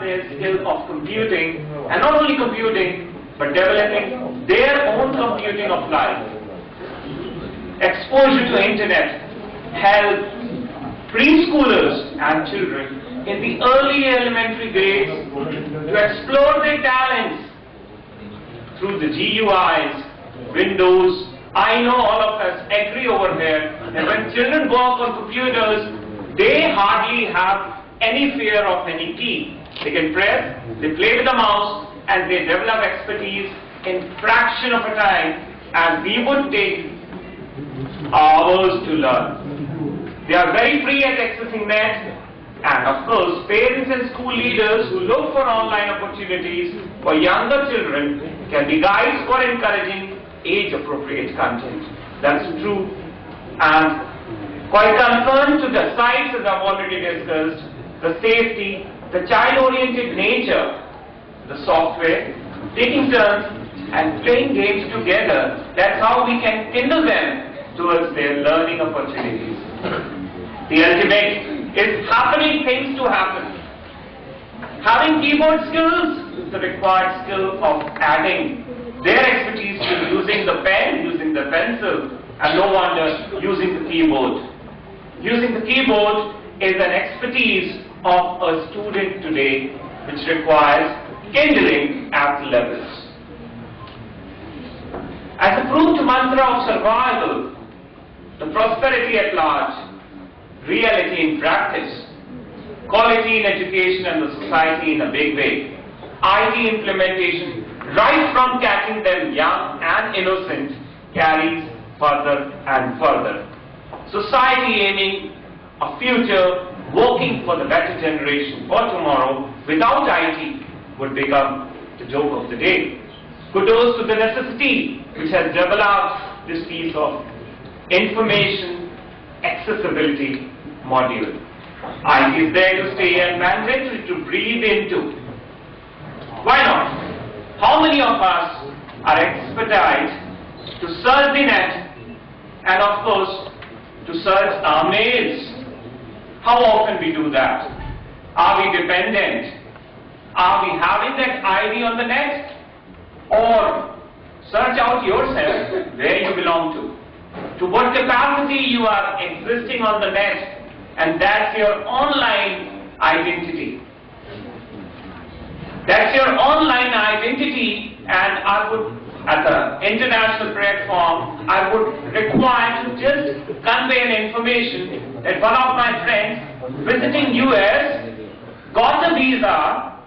their skill of computing, and not only computing, but developing their own computing of life. Exposure to internet helps preschoolers and children in the early elementary grades to explore their talents through the GUIs, Windows. I know all of us agree over here that when children work on computers, they hardly have any fear of any key. They can press, they play with the mouse, and they develop expertise in fraction of a time, and we would take hours to learn. They are very free at accessing net, and of course, parents and school leaders who look for online opportunities for younger children can be guides for encouraging age-appropriate content. That's true. And quite concerned to the sites as I've already discussed, the safety, the child-oriented nature, the software, taking turns and playing games together. That's how we can kindle them towards their learning opportunities. The ultimate is happening things to happen. Having keyboard skills is the required skill of adding their expertise to using the pen, using the pencil, and no wonder using the keyboard. Using the keyboard is an expertise of a student today which requires kindling at levels. As a proved mantra of survival, the prosperity at large, reality in practice, quality in education and the society in a big way, IT implementation right from catching them young and innocent carries further and further. Society aiming a future working for the better generation for tomorrow without IT would become the joke of the day. Kudos to the necessity which has developed this piece of information accessibility module. IT is there to stay and mandatory to breathe into. Why not? How many of us are expertise to search the net and of course to search our mails? How often we do that? Are we dependent? Are we having that ID on the net? Or search out yourself where you belong to what capacity you are existing on the net, and that's your online identity. That's your online identity, and I would, as an international platform, I would require to just convey an information that one of my friends visiting US got a visa,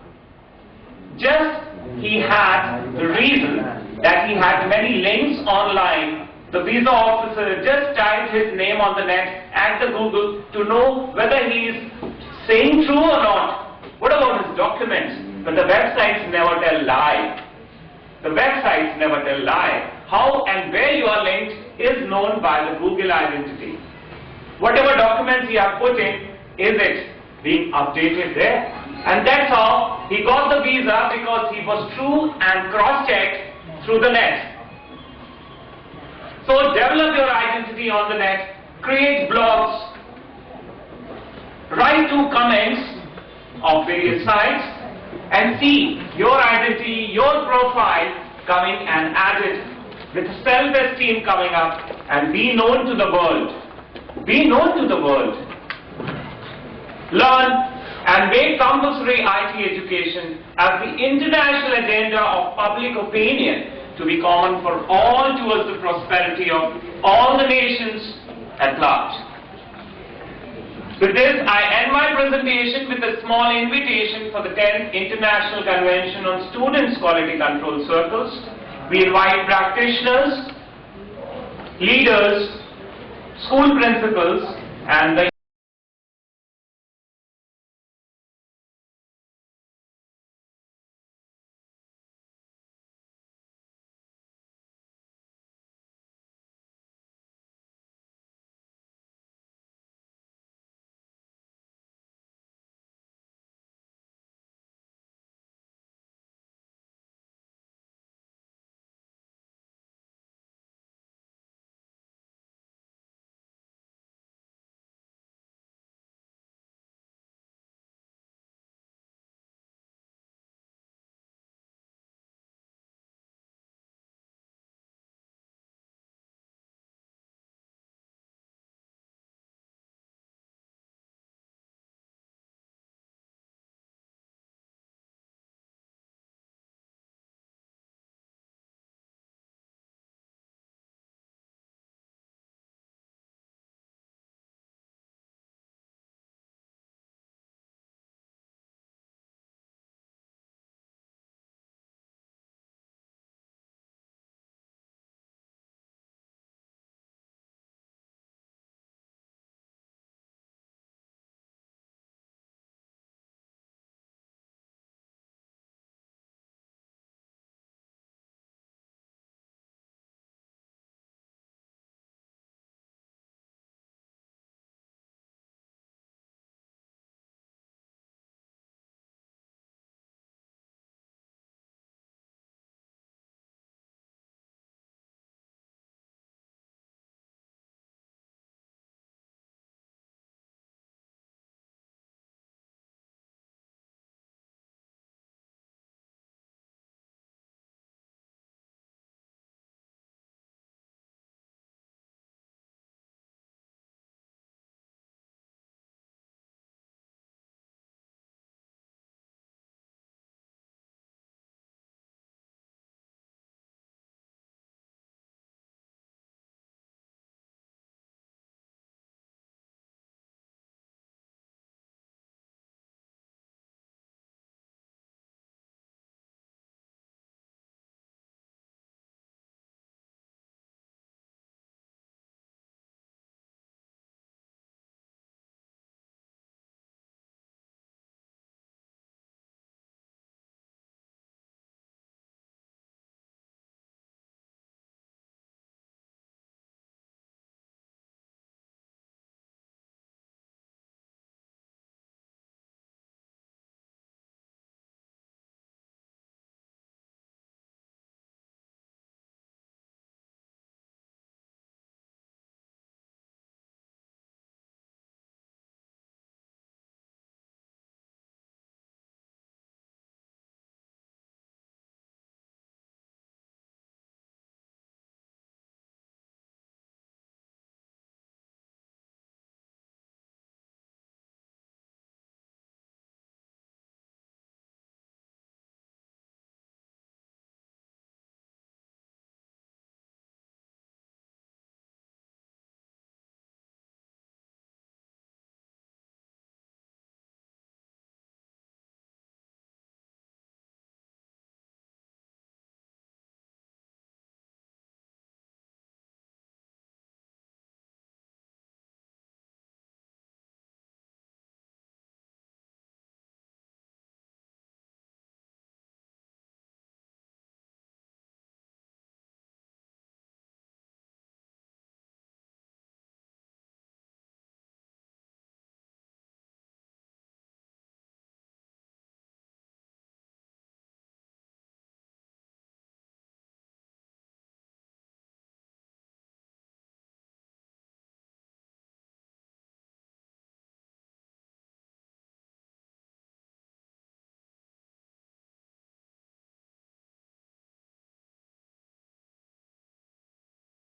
just he had the reason that he had many links online. The visa officer just typed his name on the net at the Google to know whether he is saying true or not. What about his documents? But the websites never tell lie. The websites never tell lie. How and where you are linked is known by the Google identity. Whatever documents you have put in, is it being updated there? And that's how he got the visa, because he was true and cross-checked through the net. So develop your identity on the net, create blogs, write to comments of various sites, and see your identity, your profile coming and added with self-esteem coming up, and be known to the world. Be known to the world. Learn and make compulsory IT education as the international agenda of public opinion to be common for all towards the prosperity of all the nations at large. With this, I end my presentation with a small invitation for the 10th International Convention on Students' Quality Control Circles. We invite practitioners, leaders, school principals, and the